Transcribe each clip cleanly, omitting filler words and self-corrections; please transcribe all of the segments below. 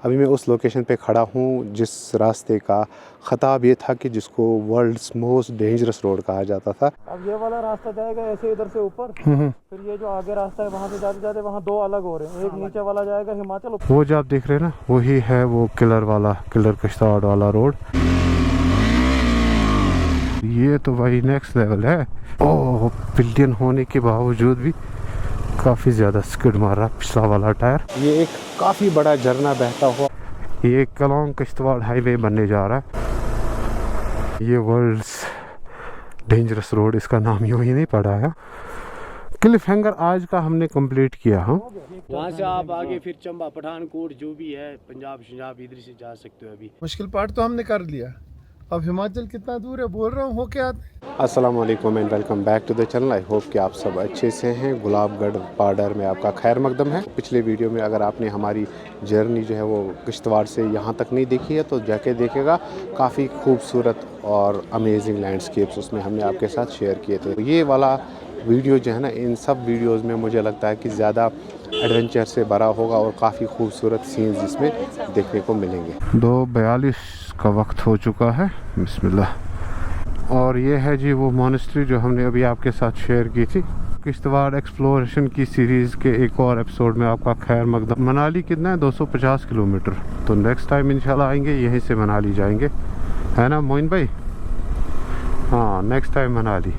अभी मैं उस लोकेशन पे खड़ा हूँ जिस रास्ते का ख़ताब ये था कि जिसको वर्ल्ड्स मोस्ट डेंजरस रोड कहा जाता था। अब ये वाला रास्ता जाएगा ऐसे इधर से ऊपर, फिर ये जो आगे रास्ता है वहाँ से जाते जाते वहाँ दो अलग हो रहे हैं। एक नीचे वाला जाएगा हिमाचल, वो जो आप देख रहे हैं ना वही है वो किलर किश्तवाड़ वाला रोड। ये तो भाई नेक्स्ट लेवल है। ओह, पिलियन होने के बावजूद भी काफ़ी ज़्यादा स्किड मार रहा पिछला वाला टायर। ये एक काफ़ी बड़ा झरना बहता हुआ ये कलोंग किश्तवाड़ हाईवे बनने जा रहा है। ये वर्ल्ड्स डेंजरस रोड, इसका नाम यूँ ही नहीं पड़ा है। क्लिफ हैंगर आज का हमने कंप्लीट किया। हाँ, वहाँ से आप आगे फिर चंबा पठानकोट जो भी है पंजाब शंजाब इधर से जा सकते हो। अभी मुश्किल पार्ट तो हमने कर लिया, अब हिमाचल कितना दूर है बोल रहा हूँ हो क्या। अस्सलाम वालेकुम and welcome back to the channel. I hope कि आप सब अच्छे से हैं। गुलाबगढ़ बॉर्डर में आपका खैर मकदम है। पिछले वीडियो में अगर आपने हमारी जर्नी जो है वो किश्तवाड़ से यहाँ तक नहीं देखी है तो जाके देखेगा। काफ़ी खूबसूरत और अमेजिंग लैंडस्केप्स उसमें हमने आपके साथ शेयर किए थे। ये वाला वीडियो जो है ना, इन सब वीडियोज़ में मुझे लगता है कि ज़्यादा एडवेंचर से भरा होगा और काफ़ी खूबसूरत सीन्स इसमें देखने को मिलेंगे। 2:42 का वक्त हो चुका है। बिस्मिल्लाह। और ये है जी वो मॉनेस्ट्री जो हमने अभी आपके साथ शेयर की थी। किश्तवाड़ एक्सप्लोरेशन की सीरीज़ के एक और एपिसोड में आपका खैर मकदम। मनाली कितना है? 250 किलोमीटर। तो नेक्स्ट टाइम इंशाल्लाह आएंगे यहीं से मनाली जाएंगे, है ना मोइन भाई? हाँ, नेक्स्ट टाइम मनाली।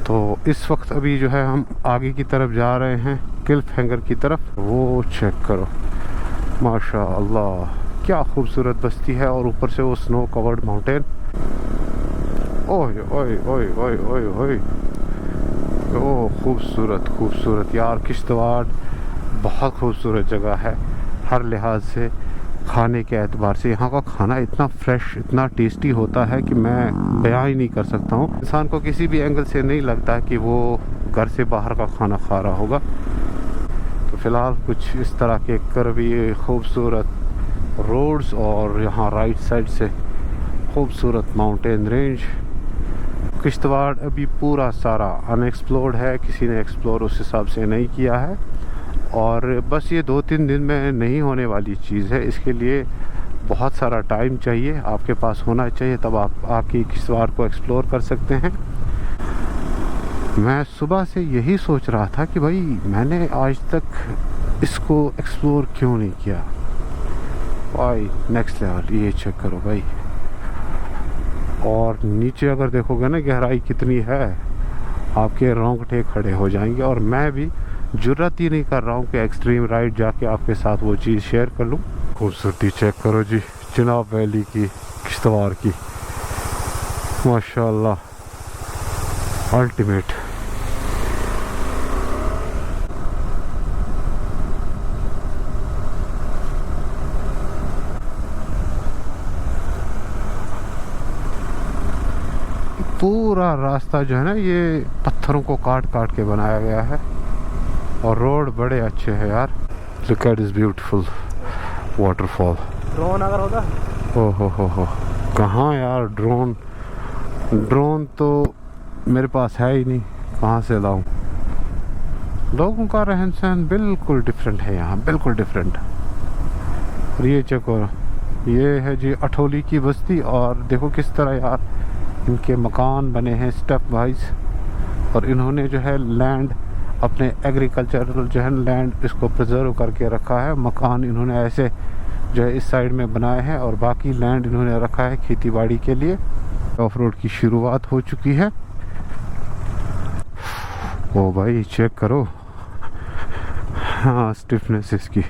तो इस वक्त अभी जो है हम आगे की तरफ जा रहे हैं, क्लिफ हैंगर की तरफ। वो चेक करो, माशा अल्लाह क्या खूबसूरत बस्ती है। और ऊपर से वो स्नो कवर्ड माउंटेन। ओए ओए ओए ओए ओए ओए, ओह खूबसूरत खूबसूरत यार। किश्तवाड़ बहुत खूबसूरत जगह है हर लिहाज से। खाने के एतबार से यहाँ का खाना इतना फ्रेश, इतना टेस्टी होता है कि मैं बयां ही नहीं कर सकता हूँ। इंसान को किसी भी एंगल से नहीं लगता कि वो घर से बाहर का खाना खा रहा होगा। तो फ़िलहाल कुछ इस तरह के कर्वी खूबसूरत रोड्स और यहाँ राइट साइड से खूबसूरत माउंटेन रेंज। किश्तवाड़ अभी पूरा सारा अनएक्सप्लोर्ड है, किसी ने एक्सप्लोर उस हिसाब से नहीं किया है। और बस ये 2-3 दिन में नहीं होने वाली चीज़ है, इसके लिए बहुत सारा टाइम चाहिए आपके पास होना चाहिए, तब आप आके किश्तवाड़ को एक्सप्लोर कर सकते हैं। मैं सुबह से यही सोच रहा था कि भाई मैंने आज तक इसको एक्सप्लोर क्यों नहीं किया। भाई नेक्स्ट लेवल, ये चेक करो भाई। और नीचे अगर देखोगे ना गहराई कितनी है, आपके रोंगटे खड़े हो जाएंगे। और मैं भी जुर्रत ही नहीं कर रहा हूँ कि एक्सट्रीम राइड जाके आपके साथ वो चीज़ शेयर कर लूँ। खूबसूरती चेक करो जी चिनाब वैली की, किश्तवाड़ की, माशाल्लाह अल्टीमेट। पूरा रास्ता जो है ना ये पत्थरों को काट काट के बनाया गया है और रोड बड़े अच्छे हैं यार। Look at this beautiful waterfall. Drone अगर होगा। ओहो हो, कहाँ यार ड्रोन तो मेरे पास है ही नहीं, कहाँ से लाऊं। लोगों का रहन सहन बिल्कुल डिफरेंट है यहाँ, बिल्कुल डिफरेंट। और ये चेक करो, ये है जी अठोली की बस्ती। और देखो किस तरह यार इनके मकान बने हैं स्टेप वाइज। और इन्होंने जो है लैंड अपने एग्रीकल्चरल जो है लैंड इसको प्रिजर्व करके रखा है। मकान इन्होंने ऐसे जो है इस साइड में बनाए हैं और बाकी लैंड इन्होंने रखा है खेतीबाड़ी के लिए। ऑफ रोड की शुरुआत हो चुकी है। ओ भाई चेक करो, हाँ स्टिफनेस इसकी।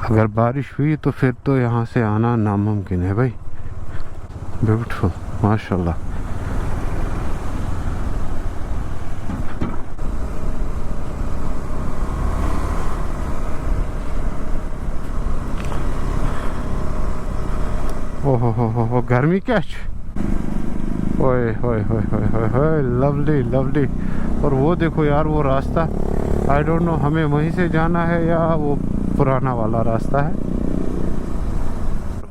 अगर बारिश हुई तो फिर तो यहाँ से आना नामुमकिन है भाई। ब्यूटीफुल माशाल्लाह। ओहो हो गर्मी कैच। ओए होए होए होए होए होए, लवली लवली। और वो देखो यार वो रास्ता, आई डोंट नो हमें वहीं से जाना है या वो पुराना वाला रास्ता है।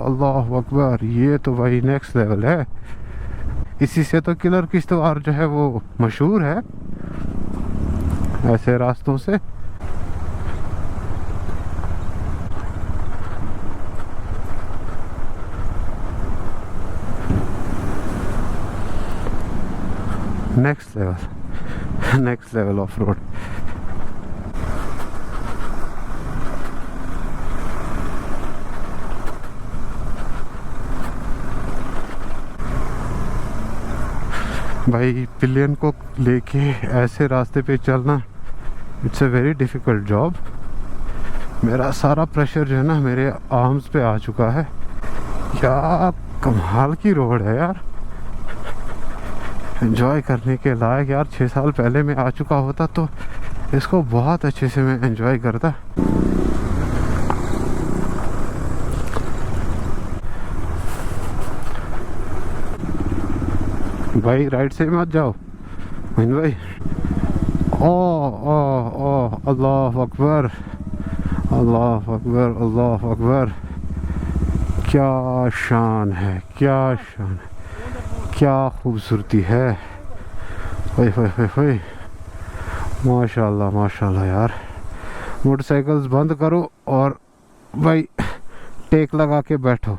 अल्लाह अकबर, ये तो भाई नेक्स्ट लेवल है। इसी से तो किलर किश्तवाड़ जो है वो मशहूर है, ऐसे रास्तों से। Next level of road. भाई पिलियन को लेके ऐसे रास्ते पे चलना, it's a very difficult job. मेरा सारा प्रेशर जो है ना मेरे आर्म्स पे आ चुका है। यार कमाल की रोड है यार, एंजॉय करने के लायक यार। 6 साल पहले मैं आ चुका होता तो इसको बहुत अच्छे से मैं एंजॉय करता। भाई राइट से मत जाओ मोइन भाई। ओ अल्लाह अकबर, अल्लाह अकबर, अल्लाह अकबर। क्या शान है, क्या शान है, क्या खूबसूरती है। ओए माशाल्लाह माशाल्लाह यार। मोटरसाइकिल्स बंद करो और भाई टेक लगा के बैठो।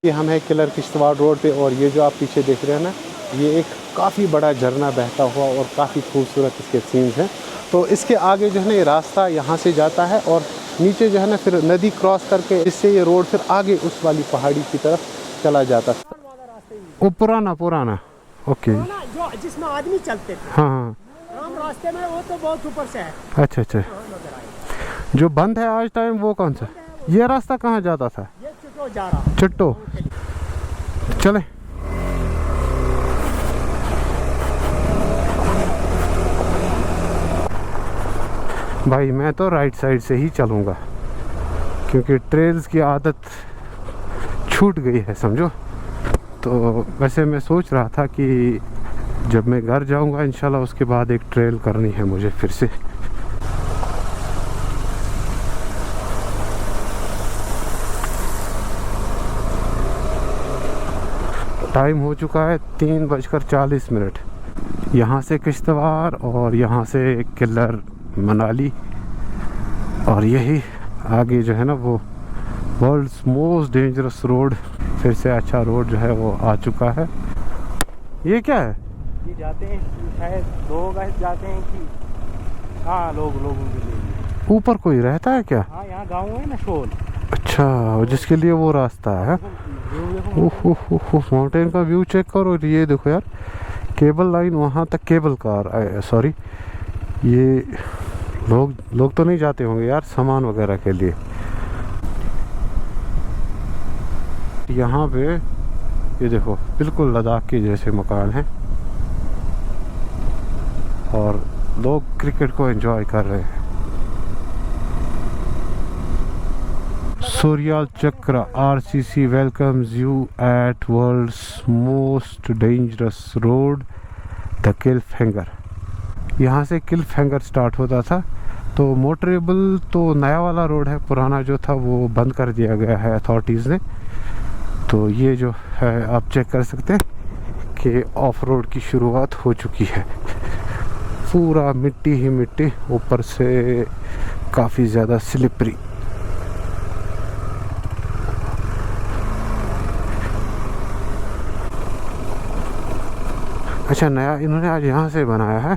ये हम हैं किलर किश्तवाड़ रोड पे, और ये जो आप पीछे देख रहे हैं ना, ये एक काफ़ी बड़ा झरना बहता हुआ और काफ़ी खूबसूरत इसके सीन्स हैं। तो इसके आगे जो है ना ये रास्ता यहाँ से जाता है और नीचे जो है ना फिर नदी क्रॉस करके इससे ये रोड फिर आगे उस वाली पहाड़ी की तरफ चला जाता है। वो पुराना ओके, जो जिसमें आदमी चलते थे। हाँ हम रास्ते में, वो तो बहुत ऊपर से है। अच्छा। जो बंद है आज टाइम वो कौन सा? ये रास्ता कहाँ जाता था? ये चुटो जा रहा। चट्टो चले। भाई मैं तो राइट साइड से ही चलूँगा क्योंकि ट्रेल्स की आदत छूट गई है समझो। तो वैसे मैं सोच रहा था कि जब मैं घर जाऊँगा इंशाल्लाह उसके बाद एक ट्रेल करनी है मुझे फिर से। टाइम हो चुका है 3:40। यहाँ से किश्तवाड़ और यहाँ से किलर मनाली, और यही आगे जो है ना वो वर्ल्ड्स मोस्ट डेंजरस रोड, फिर से अच्छा रोड जो है वो आ चुका है। ये क्या है? ये जाते हैं शायद लोग जाते हैं कि हाँ लोगों के लिए। ऊपर कोई रहता है क्या? हाँ यहाँ गाँव है ना शोल। अच्छा, जिसके लिए वो रास्ता है। माउंटेन का व्यू चेक करो। ये देखो यार, केबल लाइन वहाँ तक, केबल कार सॉरी, ये लोग तो नहीं जाते होंगे यार सामान वगैरह के लिए। यहाँ पे ये देखो बिल्कुल लद्दाख के जैसे मकान हैं और लोग क्रिकेट को एंजॉय कर रहे हैं। सूर्याल चक्र RCC welcomes you at world's most dangerous road the Killfinger. यहाँ से किलफिंगर स्टार्ट होता था। तो मोटरेबल तो नया वाला रोड है, पुराना जो था वो बंद कर दिया गया है अथॉरिटीज़ ने। तो ये जो है आप चेक कर सकते हैं कि ऑफ रोड की शुरुआत हो चुकी है। पूरा मिट्टी ही मिट्टी, ऊपर से काफ़ी ज़्यादा स्लिपरी। अच्छा, नया इन्होंने आज यहाँ से बनाया है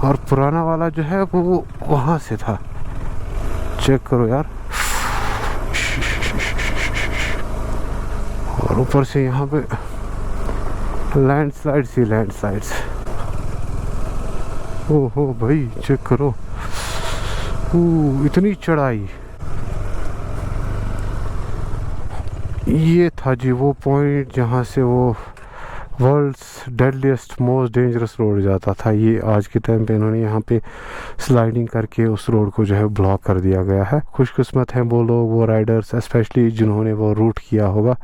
और पुराना वाला जो है वो वहाँ से था। चेक करो यार। और ऊपर से यहाँ पे लैंडस्लाइड्स ही लैंडस्लाइड्स। ओहो भाई चेक करो, इतनी चढ़ाई। ये था जी वो पॉइंट जहाँ से वो world's deadliest most dangerous road जाता था। ये आज के टाइम पे इन्होंने यहाँ पे स्लाइडिंग करके उस रोड को जो है ब्लॉक कर दिया गया है। खुशकिस्मत हैं वो लोग, वो राइडर्स स्पेशली जिन्होंने वो रूट किया होगा,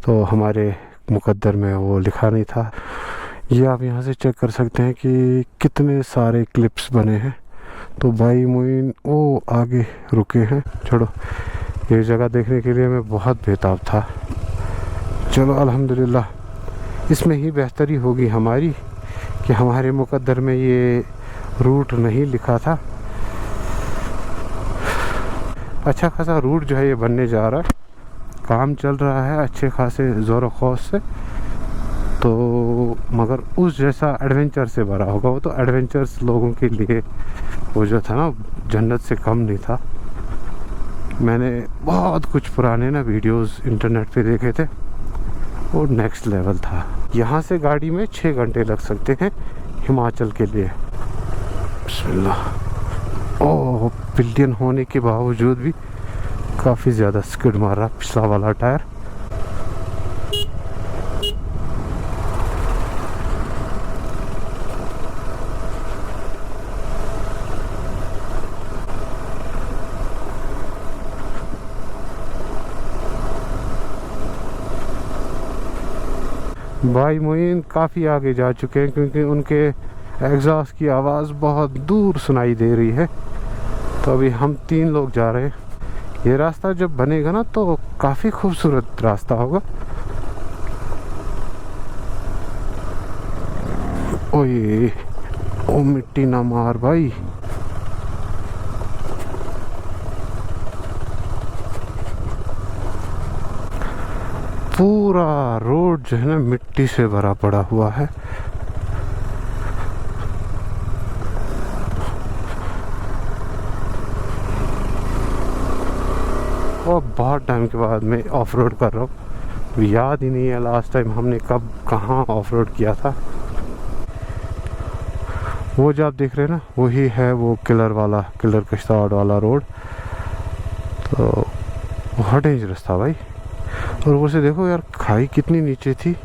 तो हमारे मुकद्दर में वो लिखा नहीं था। ये आप यहाँ से चेक कर सकते हैं कि कितने सारे क्लिप्स बने हैं। तो भाई मोइन वो आगे रुके हैं। छोड़ो, ये जगह देखने के लिए मैं बहुत बेताब था। चलो अल्हम्दुलिल्लाह इसमें ही बेहतरी होगी हमारी कि हमारे मुकद्दर में ये रूट नहीं लिखा था। अच्छा खासा रूट जो है ये बनने जा रहा है, काम चल रहा है अच्छे खासे ज़ोर खौफ से। तो मगर उस जैसा एडवेंचर से भरा होगा वो, तो एडवेंचर्स लोगों के लिए वो जो था ना जन्नत से कम नहीं था। मैंने बहुत कुछ पुराने ना वीडियोस इंटरनेट पे देखे थे, वो नेक्स्ट लेवल था। यहाँ से गाड़ी में 6 घंटे लग सकते हैं हिमाचल के लिए। बिस्मिल्लाह। ओह, पिलियन होने के बावजूद भी काफ़ी ज़्यादा स्किड मार रहा पिछला वाला टायर। भाई मोइन काफ़ी आगे जा चुके हैं क्योंकि उनके एग्जॉस्ट की आवाज़ बहुत दूर सुनाई दे रही है। तो अभी हम 3 लोग जा रहे हैं। ये रास्ता जब बनेगा ना तो काफ़ी खूबसूरत रास्ता होगा। ओए ओ, मिट्टी ना मार भाई। पूरा रोड जो है ना मिट्टी से भरा पड़ा हुआ है। और बहुत टाइम के बाद मैं ऑफ रोड कर रहा हूँ। याद ही नहीं है लास्ट टाइम हमने कब कहाँ ऑफ रोड किया था। वो जो आप देख रहे हैं ना वही है वो किलर किश्तवाड़ वाला रोड। तो बहुत डेंजरस था भाई। और वो से देखो यार खाई कितनी नीचे थी।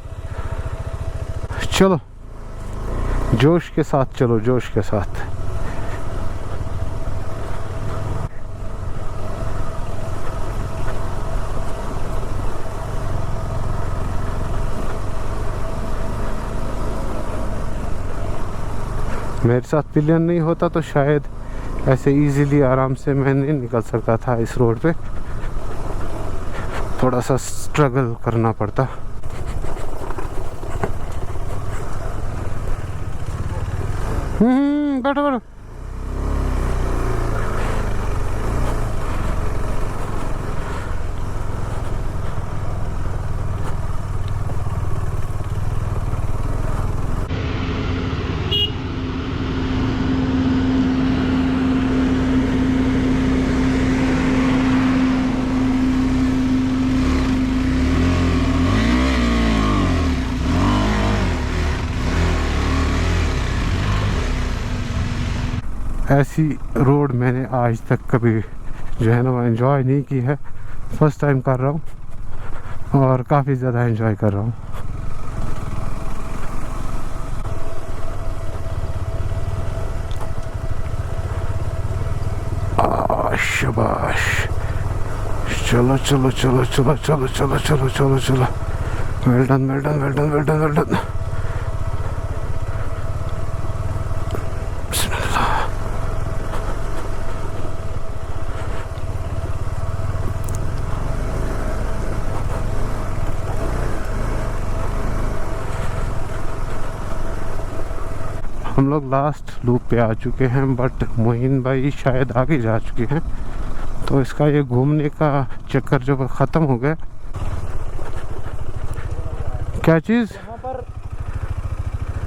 चलो जोश के साथ चलो, जोश के साथ। मेरे साथ पिलियन नहीं होता तो शायद ऐसे इजीली आराम से मैं नहीं निकल सकता था इस रोड पे। थोड़ा सा स्ट्रगल करना पड़ता। बैठो बैठो। ऐसी रोड मैंने आज तक कभी जो है ना वो एंजॉय नहीं की है। फर्स्ट टाइम कर रहा हूँ और काफ़ी ज़्यादा एंजॉय कर रहा हूँ। शाबाश। चलो चलो चलो चलो चलो चलो चलो चलो चलो। Well done well done well done well done well done. हम लोग लास्ट लूप पे आ चुके हैं, बट मोइन भाई शायद आगे जा चुके हैं। तो इसका ये घूमने का चक्कर जो ख़त्म हो गया। क्या चीज़?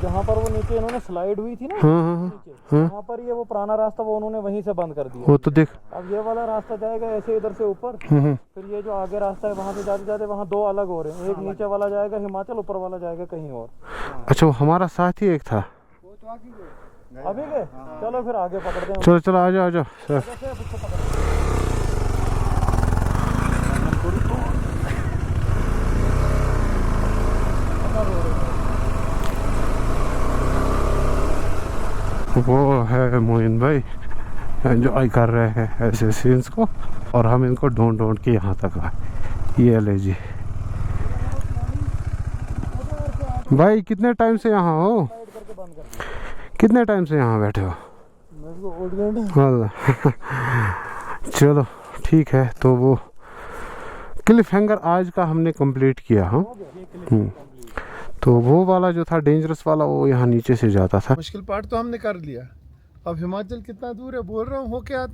जहाँ पर वो नीचे इन्होंने स्लाइड हुई थी ना, वहाँ पर ये वो पुराना रास्ता वो उन्होंने वहीं से बंद कर दिया। वो तो देख, अब ये वाला रास्ता जाएगा ऐसे इधर से ऊपर, फिर ये जो आगे रास्ता है वहाँ से जाते जाते वहाँ 2 अलग हो रहे हैं। एक नीचे वाला जाएगा हिमाचल, ऊपर वाला जाएगा कहीं और। अच्छा वो हमारा साथ ही एक था। अभी गए? चलो फिर आगे पकड़ते हैं। चलो चलो आ जाओ आ जाओ सर। वो है मोइन भाई एंजॉय कर रहे हैं ऐसे सीन्स को, और हम इनको ढूंढ ढूंढ के यहाँ तक आए। ये ले जी भाई, कितने टाइम से यहाँ हो? कितने टाइम से यहाँ बैठे हो? चलो ठीक है। तो वो क्लिफ हैंगर आज का हमने कंप्लीट किया। हाँ तो वो वाला जो था डेंजरस वाला वो यहाँ नीचे से जाता था। मुश्किल पार्ट तो हमने कर लिया, अब हिमाचल कितना दूर है बोल रहा हूँ, हो क्या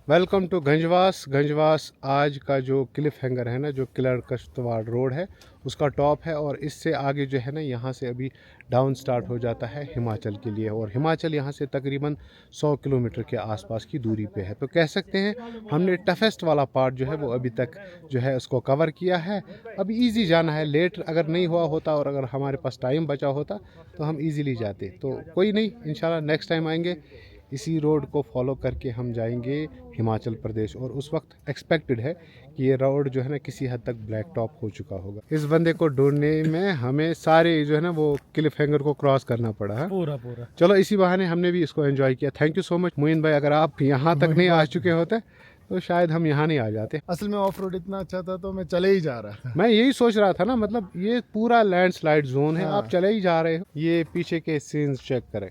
वेलकम टू गंजवास। आज का जो क्लिफ हैंगर है ना, जो किलर किश्तवाड़ रोड है, उसका टॉप है। और इससे आगे जो है ना, यहाँ से अभी डाउन स्टार्ट हो जाता है हिमाचल के लिए। और हिमाचल यहाँ से तकरीबन 100 किलोमीटर के आसपास की दूरी पे है। तो कह सकते हैं हमने टफेस्ट वाला पार्ट जो है वो अभी तक जो है उसको कवर किया है। अभी इजी जाना है। लेट अगर नहीं हुआ होता और अगर हमारे पास टाइम बचा होता तो हम इजीली जाते। तो कोई नहीं, इंशाल्लाह नेक्स्ट टाइम आएंगे, इसी रोड को फॉलो करके हम जाएंगे हिमाचल प्रदेश। और उस वक्त एक्सपेक्टेड है कि ये रोड जो है ना किसी हद तक ब्लैक टॉप हो चुका होगा। इस बंदे को ढूंढने में हमें सारे जो है ना वो क्लिफ हैंगर को क्रॉस करना पड़ा है पूरा। चलो इसी बहाने हमने भी इसको एंजॉय किया। Thank you so much Moin भाई। अगर आप यहाँ तक नहीं आ चुके होते तो शायद हम यहाँ नहीं आ जाते। असल में ऑफ रोड इतना अच्छा था तो मैं चले ही जा रहा था। मैं यही सोच रहा था ना, मतलब ये पूरा लैंडस्लाइड जोन है, आप चले ही जा रहे हो। ये पीछे के सीन्स चेक करें,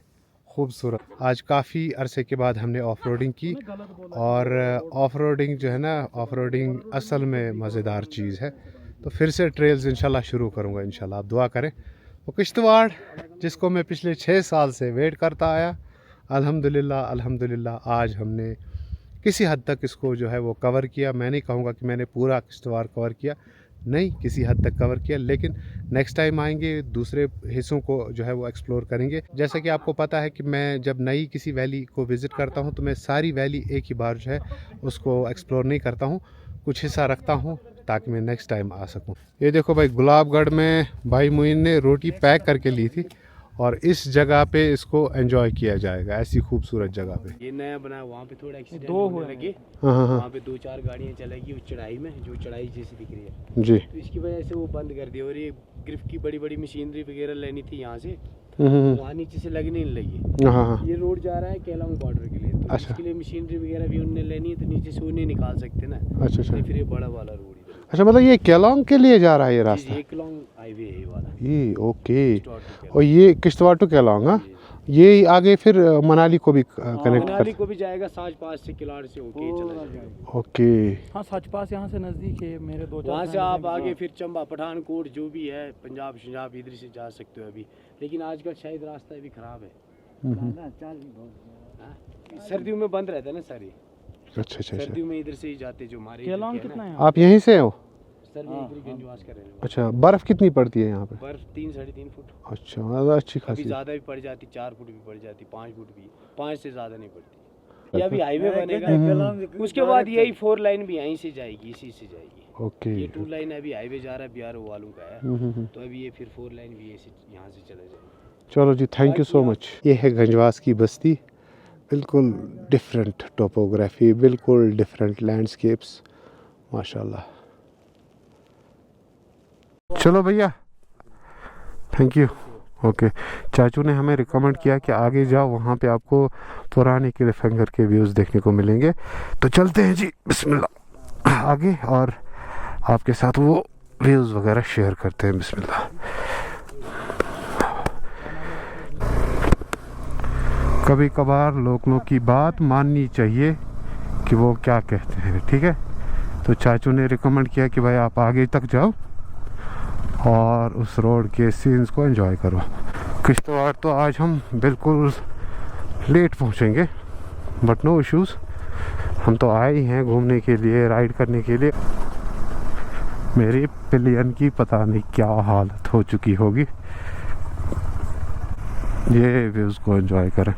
खूबसूरत। आज काफ़ी अरसे के बाद हमने ऑफ रोडिंग की। और ऑफ रोडिंग जो है ना, ऑफ रोडिंग असल में मज़ेदार चीज़ है। तो फिर से ट्रेल्स इंशाल्लाह शुरू करूँगा, इंशाल्लाह आप दुआ करें। वो किश्तवाड़ जिसको मैं पिछले 6 साल से वेट करता आया, अल्हम्दुलिल्लाह आज हमने किसी हद तक इसको जो है वो कवर किया। मैं नहीं कहूँगा कि मैंने पूरा किश्तवाड़ कवर किया, नहीं, किसी हद तक कवर किया। लेकिन नेक्स्ट टाइम आएंगे दूसरे हिस्सों को जो है वो एक्सप्लोर करेंगे। जैसा कि आपको पता है कि मैं जब नई किसी वैली को विज़िट करता हूँ तो मैं सारी वैली एक ही बार जो है उसको एक्सप्लोर नहीं करता हूँ, कुछ हिस्सा रखता हूँ ताकि मैं नेक्स्ट टाइम आ सकूँ। ये देखो भाई, गुलाबगढ़ में भाई मोइन ने रोटी पैक करके ली थी और इस जगह पे इसको एंजॉय किया जाएगा, ऐसी खूबसूरत जगह पे। ये नया बना, वहाँ पे थोड़ा एक्सीडेंट दो होने हुए लगे। हाँ। वहाँ पे 2-4 गाड़ियाँ चलेगी उस चढ़ाई में, जो चढ़ाई जैसी दिख रही है, जी। तो इसकी वजह से वो बंद कर दिया। और ये ग्रिफ की बड़ी बड़ी मशीनरी वगैरह लेनी थी यहाँ से, वहाँ नीचे से लगने नहीं लगी। हाँ। ये रोड जा रहा है केलांग बॉर्डर के लिए, तो अच्छा। इसके लिए मशीनरी वगैरह भी उनने लेनी है, तो नीचे से वो नहीं निकाल सकते ना। अच्छा। इसलिए फिर ये बड़ा वाला रोड इधर। अच्छा, मतलब ये केलांग के लिए जा रहा है ये रास्ता? ये केलांग हाईवे है ये वाला। ये ओके। किश्तवाड़ to केलांग। और ये किश्तवाड़ टू केलांग, हाँ, ये आगे फिर मनाली को भी कनेक्ट मनाली कर। को भी जाएगा, साज पास से किलाड़ से होके चला जाएगा। ओके। हाँ, सच पास यहाँ से नज़दीक है मेरे 2-4। वहाँ से आप आगे फिर चंबा पठानकोट जो भी है, पंजाब शंजाब इधर से जा सकते हो अभी। लेकिन आजकल शायद रास्ता भी खराब है। सर्दियों में बंद रहता है ना सारी। अच्छा। सर्दियों में इधर से ही जाते जो हमारे केलांग कितना है? आप यहीं से हो? सर मैं इधर गंजवास कर रहे हैं। अच्छा, बर्फ़ कितनी पड़ती है यहाँ पे? बर्फ 3-3.5 फुट। अच्छा, मतलब अच्छी अभी खासी। ज़्यादा भी पड़ जाती, 4 फुट भी पड़ जाती, 5 फुट भी, 5 से ज़्यादा नहीं पड़ती। ये अभी हाईवे बनेगा, उसके बाद यही 4 लाइन भी यहीं से जाएगी, इसी से जाएगी। ओके। ये 2 लाइन अभी हाईवे जा रहा है, बिहार वालों का है, तो अभी ये फिर 4 लाइन भी यहाँ से चला जाएगा। चलो जी, थैंक यू सो मच। ये है गंजवास की बस्ती, बिल्कुल डिफरेंट टोपोग्राफी, बिल्कुल डिफरेंट लैंडस्केप्स, माशाल्लाह। चलो भैया, थैंक यू। ओके, चाचू ने हमें रिकमेंड किया कि आगे जाओ, वहाँ पे आपको पुराने क्लिफ हैंगर के व्यूज़ देखने को मिलेंगे। तो चलते हैं जी, बिस्मिल्लाह आगे, और आपके साथ वो व्यूज़ वगैरह शेयर करते हैं। बिस्मिल्लाह। कभी कभार लोगों की बात माननी चाहिए कि वो क्या कहते हैं, ठीक है। तो चाचू ने रिकमेंड किया कि भाई आप आगे तक जाओ और उस रोड के सीन्स को एंजॉय करो। किश्तवाड़ तो आज हम बिल्कुल लेट पहुंचेंगे, बट नो इश्यूज़, हम तो आए ही हैं घूमने के लिए, राइड करने के लिए। मेरी पिलियन की पता नहीं क्या हालत हो चुकी होगी। ये व्यूज़ को एंजॉय करें।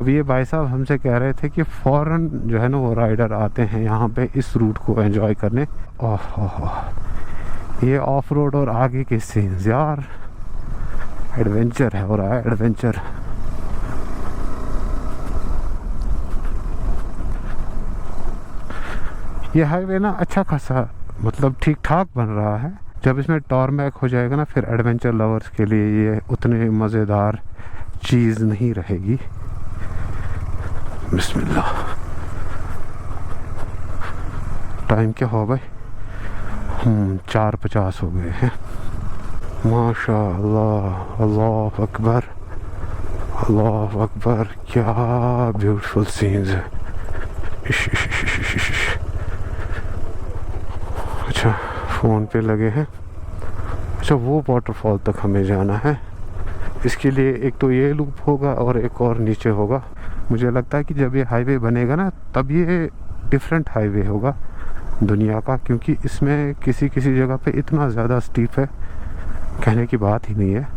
अभी ये भाई साहब हमसे कह रहे थे कि फ़ौरन जो है ना वो राइडर आते हैं यहाँ पे इस रूट को एंजॉय करने। ये ऑफ रोड और आगे के सीन्स, यार एडवेंचर है, हो रहा है एडवेंचर। ये हाईवे ना अच्छा खासा, मतलब ठीक ठाक बन रहा है। जब इसमें टॉरमैक हो जाएगा ना, फिर एडवेंचर लवर्स के लिए ये उतने मज़ेदार चीज़ नहीं रहेगी। बिस्मिल्लाह। टाइम क्या हो गए? 4:50 हो गए हैं। माशाअल्लाह, अल्लाह अकबर, अल्लाह अकबर, क्या ब्यूटीफुल सीन्स है। अच्छा, फ़ोन पे लगे हैं। अच्छा, वो वाटरफॉल तक हमें जाना है। इसके लिए एक तो ये लूप होगा और एक और नीचे होगा। मुझे लगता है कि जब ये हाईवे बनेगा ना तब ये डिफरेंट हाईवे होगा दुनिया का, क्योंकि इसमें किसी किसी जगह पे इतना ज़्यादा स्टीप है, कहने की बात ही नहीं है।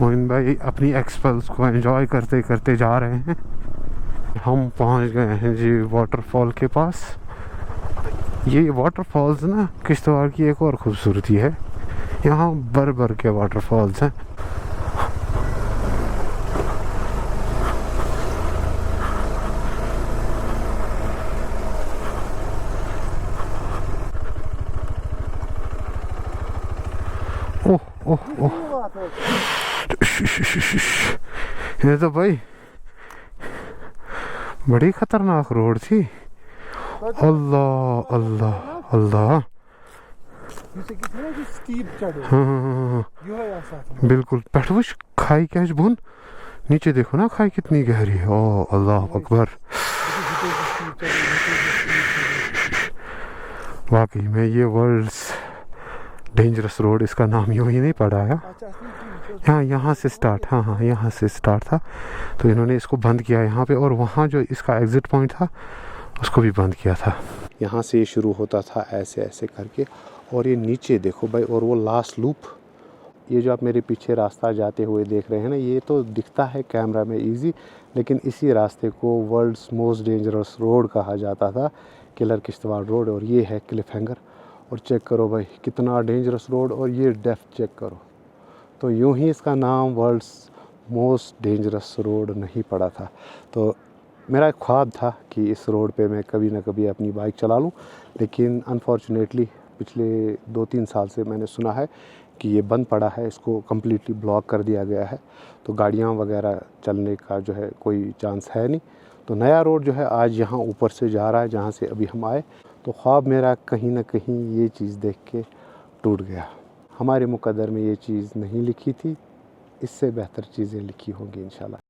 मोइन भाई अपनी एक्सपल्स को एंजॉय करते करते जा रहे हैं। हम पहुंच गए हैं जी वाटरफॉल के पास। ये वाटरफॉल्स ना किश्तवाड़ की एक और खूबसूरती है, यहाँ भर भर के वाटरफॉल्स हैं। ओह ओह ओह, ये तो भाई बड़ी खतरनाक रोड थी। अल्लाह अल्लाह अल्लाह। बिल्कुल बैठ वुच खाई क्या बुन, नीचे देखो ना खाई कितनी गहरी है। ओ अल्लाह अकबर, वाकई में ये वर्ल्ड्स डेंजरस रोड, इसका नाम यूँ ही नहीं पड़ा है। हाँ यहाँ से स्टार्ट, हाँ हाँ यहाँ से स्टार्ट था, तो इन्होंने इसको बंद किया यहाँ पे, और वहाँ जो इसका एग्ज़िट पॉइंट था उसको भी बंद किया था। यहाँ से शुरू होता था ऐसे ऐसे करके, और ये नीचे देखो भाई, और वो लास्ट लूप, ये जो आप मेरे पीछे रास्ता जाते हुए देख रहे हैं ना, ये तो दिखता है कैमरा में इजी, लेकिन इसी रास्ते को वर्ल्ड्स मोस्ट डेंजरस रोड कहा जाता था, किलर किश्तवाड़ रोड। और ये है क्लिफ हैंगर, और चेक करो भाई कितना डेंजरस रोड, और ये डेप्थ चेक करो। तो यूं ही इसका नाम वर्ल्ड्स मोस्ट डेंजरस रोड नहीं पड़ा था। तो मेरा एक ख्वाब था कि इस रोड पे मैं कभी ना कभी अपनी बाइक चला लूं, लेकिन अनफॉर्चुनेटली पिछले 2-3 साल से मैंने सुना है कि ये बंद पड़ा है, इसको कम्प्लीटली ब्लॉक कर दिया गया है, तो गाड़ियाँ वगैरह चलने का जो है कोई चांस है नहीं। तो नया रोड जो है आज यहाँ ऊपर से जा रहा है जहाँ से अभी हम आए। तो ख्वाब मेरा कहीं ना कहीं ये चीज़ देख के टूट गया। हमारे मुकद्दर में ये चीज़ नहीं लिखी थी, इससे बेहतर चीज़ें लिखी होंगी इंशाल्लाह।